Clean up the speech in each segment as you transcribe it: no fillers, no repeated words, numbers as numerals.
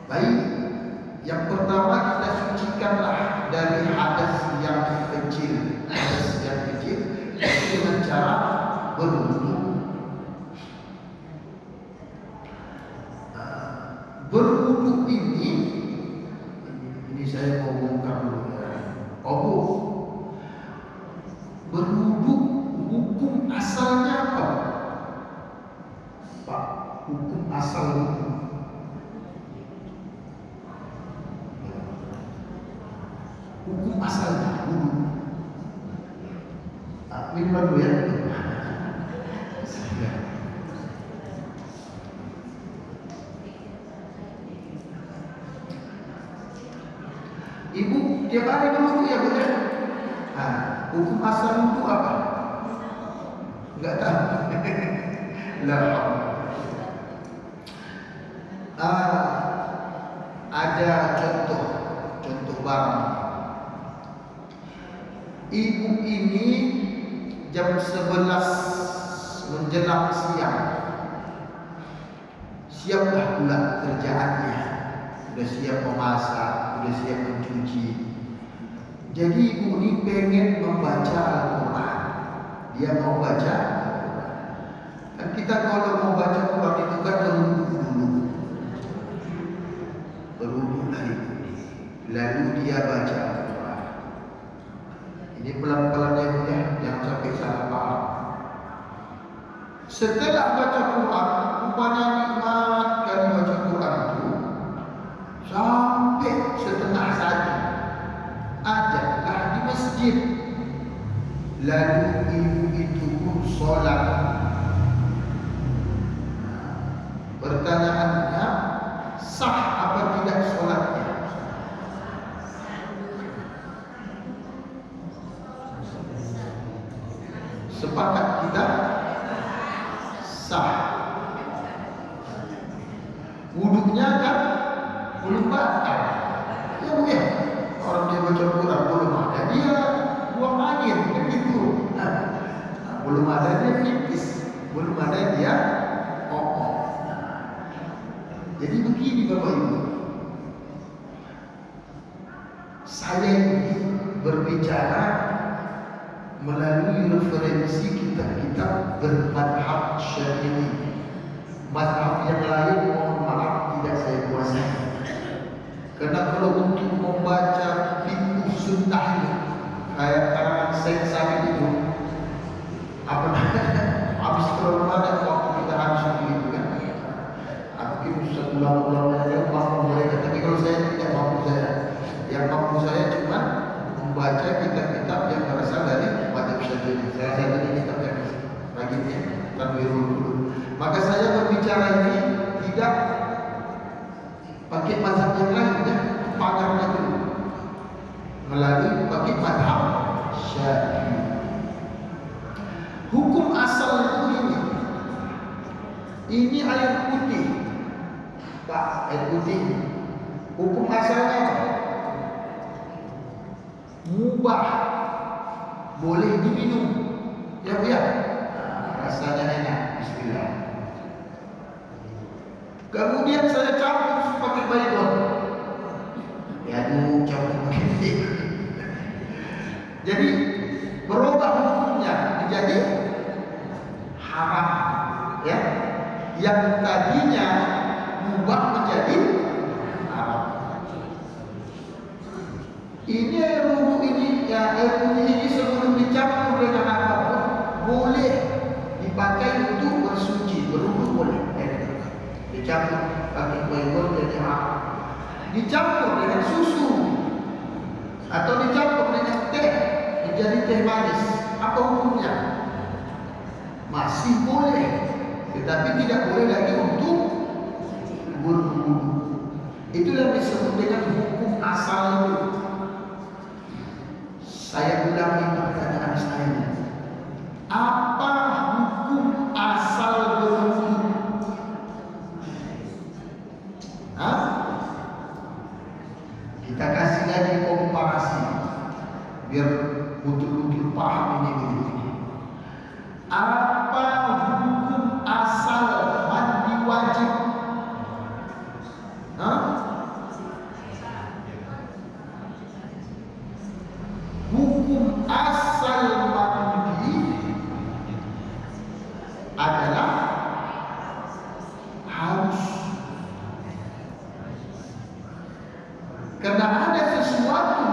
Baik, yang pertama kita sucikanlah dari hadas yang kecil. Hadas yang kecil itu dengan cara berwudu. Berwudu ini saya mau bongkar dulu ya. Berwudu hukum asalnya apa, Pak? Hukum asal wudu. Hukum asalnya wudu. Minum dulu ya. Ibu tiap hari berwudu ya Bu ya? Hukum asal wudu apa? Enggak tahu. Ada contoh barang. Ibu ini jam 11 menjelang siang siaplah pula kerjaannya. Sudah siap memasak, sudah siap mencuci. Jadi ibu ini pengen membaca Al-Quran. Dia mau baca Al-Quran. Dan kita kalau mau baca Al-Quran itu kan berwudu dulu. Berwudu lagi. Lalu dia baca Al-Quran. Ini pelan-pelan ya, jangan sampai salah paham. Setelah baca Quran, rupanya nikmat kali baca Quran itu sampai setengah satu. Ajaklah di masjid. Lalu ibu itu pun sholat. Pertanyaannya, sah apa tidak sholatnya? Sepakat kita sah. Wudunya kan belum batal. Ya Bu ya. Orang dia baca Quran belum ada dia buang angin begitu. Belum ada dia pipis, belum ada dia Jadi begini Bapak Ibu, saya ini berbicara melalui referensi kitab-kitab bermadhab Syafi'i. Madhab yang lain mohon maaf tidak saya kuasai. Karena kalau untuk membaca fiqh sunnah itu kayak karangan Syekh Sabi itu apa namanya habis terlalu banyak waktu kita habis begitu kan. Mungkin satu ulama-ulama yang mampu mereka, tapi kalau saya tidak mampu saya. Yang mampu saya cuma membaca kitab-kitab yang berasal dari madhab Syafi'i. Salah satunya kitab yang bagiannya Tanwirul Qulub. Maka saya berbicara ini tidak pakai mazhab yang lain ya, pagarnya dulu melalui pakai mazhab Syafi'i. Hukum asal itu ini air putih Pak, air putih. Hukum asalnya mubah, boleh diminum ya Bu ya. Rasanya enak, bismillah. Kemudian saya campur pakai baygon. Ya aduh, campur pakai. Jadi berubah hukumnya menjadi haram ya. Yang tadinya mubah menjadi haram. Ini air wudu ini ya, air putih ini sebelum dicampur dengan apapun boleh dipakai untuk bersuci, berwudu boleh. Dicampur pakai baygon jadi haram. Dicampur dengan susu atau dicampur dengan teh menjadi teh manis, apa hukumnya? Masih boleh, tetapi tidak boleh lagi untuk berwudu. Itulah disebut dengan hukum asal itu. Saya ulangi pertanyaan saya. Apa hukum asal berwudu? Kita kasih lagi komparasi biar betul-betul paham ini begini. Apa hukum asal mandi wajib? bila ada sesuatu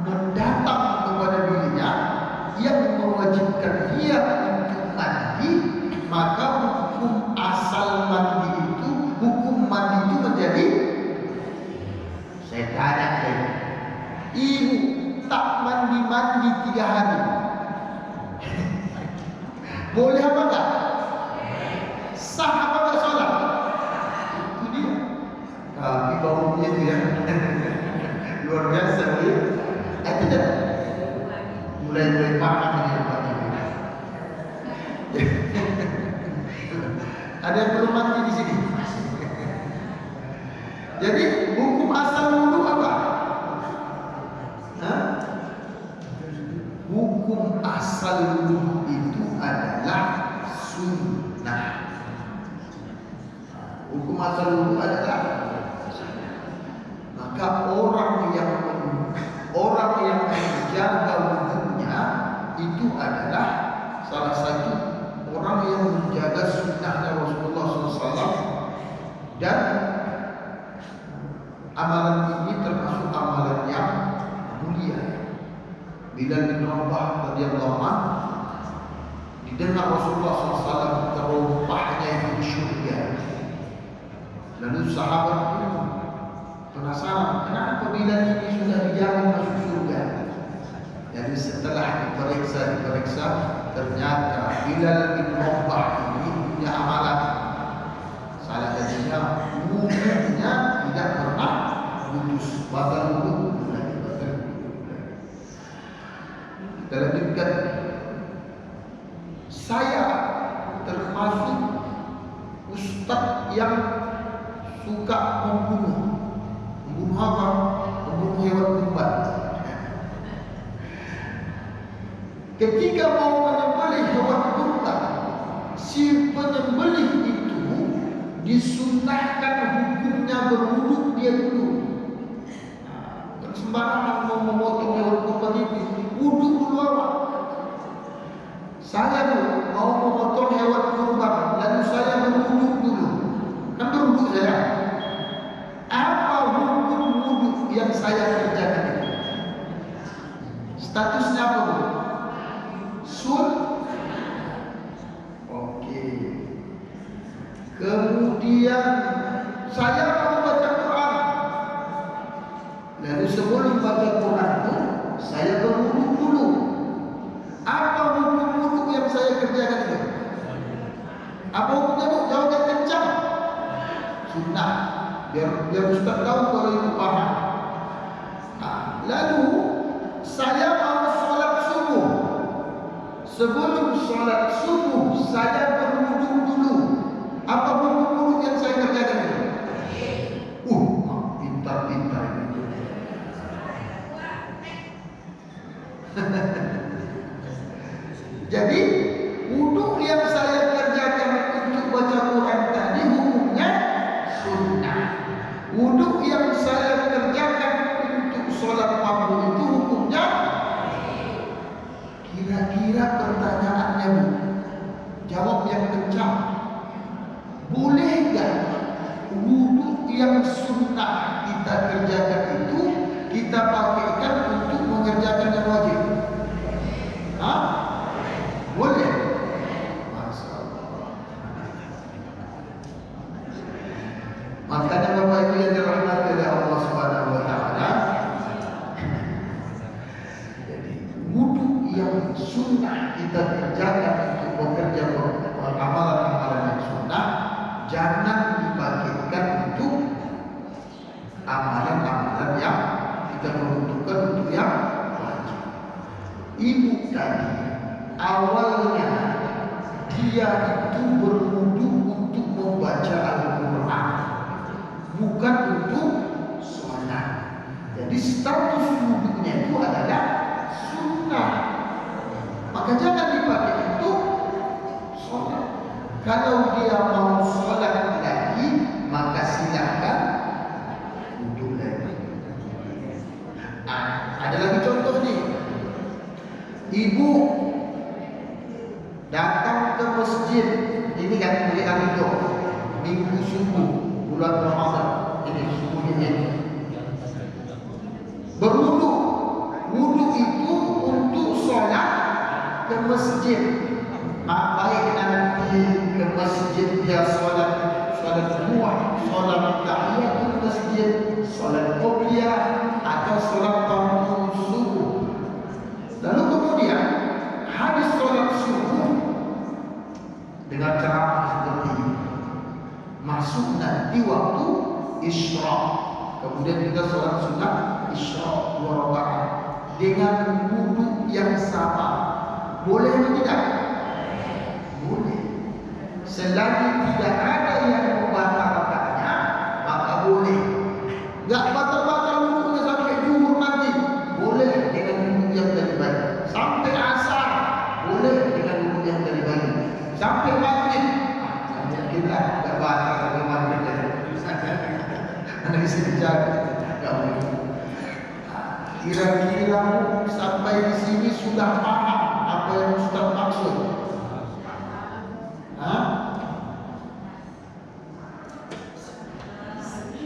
mendatang kepada dirinya yang mewajibkan dia untuk mandi, maka hukum asal mandi itu, hukum mandi itu menjadi, saya tanya lagi, ibu tak mandi 3 hari, boleh apa enggak? Sah apa enggak sholat? Itu dia. Tapi baunya itu ya luar biasa ya. Itu dah mulai panas ini Pak ini. Ada yang belum mandi di sini. Jadi hukum asal wudu apa? Hah? Hukum asal wudu itu adalah sunnah. Hukum asal wudu adalah sunnah. Maka orang yang menjaga wudunya itu adalah salah satu orang yang menjaga sunnahnya Rasulullah SAW, dan amalan ini termasuk amalan yang mulia. Bilal bin Rabah radhiyallahu anhu didengar Rasulullah SAW terompahnya itu di syurga. Lalu sahabat itu penasaran, kenapa Bilal ini sudah dijamin masuk surga? Jadi setelah diperiksa, ternyata Bilal bin Rabah ini punya amalan. Salah satunya wudunya tidak pernah putus, batal wudu. Kita lanjutkan. Saya termasuk ustaz yang suka membunuh apa? Membunuh hewan kurban. Ketika mau menyembelih hewan kurban, si penyembelih itu disunnahkan hukumnya berwudu dia dulu. Sembarangan mau memotong hewan kurban itu, wudu dulu awal. Saya dulu mau memotong hewan kurban, lalu saya berwudu dulu. Kan berwudu saya. Apa hukum wudu yang saya kerjakan itu? Statusnya apa bu? Oke. Kemudian saya mau baca Quran. Lalu sebelum baca Quran itu saya berwudu dulu. Apa hukum wudu yang saya kerjakan itu? Apa hukumnya bu? Jawabnya kencang. Sunnah. Biar Ustaz tahu kalau itu paham. Lalu saya mau sholat subuh. Sebelum sholat subuh saya berwudu dulu. Apa hukum wudu yang saya kerjakan itu? Pintar-pintar ini. Jadi wudu yang saya kerjakan untuk baca Quran tadi hukumnya sunnah. Wudu yang saya kerjakan untuk sholat fardu itu hukumnya, kira-kira pertanyaannya bu, jawab yang kencang. Boleh enggak wudu yang sunnah kita kerjakan itu kita pakaikan untuk mengerjakan yang wajib? Hah? Boleh? Masya Allah. Makanya Bapak Ibu yang dirahmati oleh Allah Subhanahu wa taala, jadi wudu yang sunnah kita kerjakan untuk bekerja amalan-amalan yang sunnah jangan dipakaikan untuk amalan-amalan yang kita peruntukkan untuk yang wajib. Ibu tadi awalnya dia itu berwudu untuk membaca Al-Quran, bukan untuk sholat. Jadi status wudunya itu adalah sunnah. Maka jangan dipakai untuk sholat. Kalau dia mau sholat lagi, maka silakan wudu lagi. Ada lagi contoh nih. Ibu datang ke masjid, ini kan hari itu minggu subuh bulan Ramadan, ini subuhnya ini. masjid, baik nanti ke masjid dia solat buah, solat tahiyatul masjid, solat qobliyah atau solat fardu subuh. Lalu kemudian habis solat subuh dengan ceramah seperti ini, masuk nanti waktu isyraq. Kemudian kita sholat sunat isyraq 2 rakaat dengan wudhu yang sama. Boleh atau tidak? Boleh. Selagi tidak ada yang membatalkannya, maka boleh. Enggak batal-batal wudhunya sampai zuhur nanti, boleh dengan wudhu yang tadi bagi. Sampai asar, boleh dengan wudhu yang tadi bagi. Sampai maghrib, mungkinlah enggak batal sampai maghrib tadi. Anda bisa dijaga, enggak boleh. Kira-kira sampai di sini sudah paham apa yang Ustaz maksud?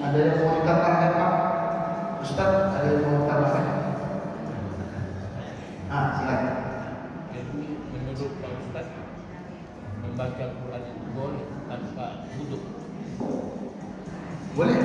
Ada yang mau ditambahkan Pak? Ustaz, ada yang mau ditambahkan? Silakan. Menurut Pak Ustaz, membaca Quran itu boleh tanpa wudhu? Boleh.